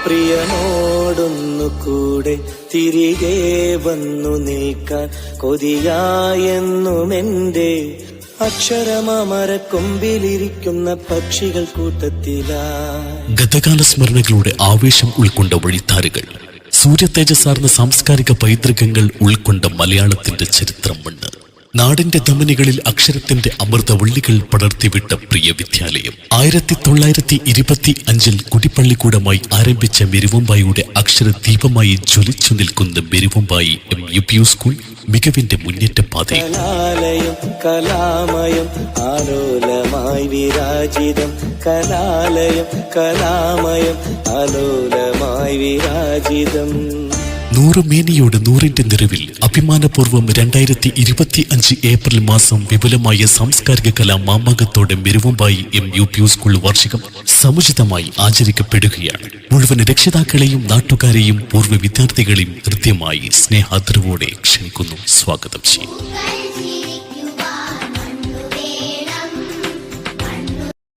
പ്രിയനോടൊന്നു കൂടെ തിരികെ വന്നു നിൽക്കാൻ കൊതിയായെന്നുമെന്റെ അക്ഷരമരക്കൊമ്പിലിരിക്കുന്ന പക്ഷികൾ കൂട്ടത്തിലാ. ഗതകാല സ്മരണകളുടെ ആവേശം ഉൾക്കൊണ്ട വഴിത്താരുകൾ, സൂര്യതേജസാർന്ന സാംസ്കാരിക പൈതൃകങ്ങൾ ഉൾക്കൊണ്ട മലയാളത്തിന്റെ ചരിത്രം മണ്ണ്. നാടിന്റെ ധമനികളിൽ അക്ഷരത്തിന്റെ അമൃതവള്ളികൾ പടർത്തിവിട്ട പ്രിയ വിദ്യാലയം. 1925 കുടിപ്പള്ളിക്കൂടമായി ആരംഭിച്ച മെരുവമ്പായിയുടെ അക്ഷരദീപമായി ജ്വലിച്ചു നിൽക്കുന്ന മെരുവമ്പായി MUP സ്കൂൾ മികവിന്റെ മുന്നേറ്റപ്പാതയിൽ. കലാലയം കലാമയം ആലോലമായി വിരാജിതം, കലാലയം കലാമയം ആലോലമായി വിരാജിതം. 100 മേനിയോട് 100ന്റെ നിറവിൽ അഭിമാനപൂർവ്വം 2025 ഏപ്രിൽ മാസം വിപുലമായ സാംസ്കാരിക കലാ മാമാകത്തോടെ മെരുവമ്പായി MUP സ്കൂൾ വാർഷികം സമുചിതമായി ആചരിക്കപ്പെടുകയാണ്. മുഴുവൻ രക്ഷിതാക്കളെയും നാട്ടുകാരെയും പൂർവ്വ വിദ്യാർത്ഥികളെയും കൃത്യമായി സ്നേഹാദരവോടെ ക്ഷണിക്കുന്നു, സ്വാഗതം ചെയ്യും.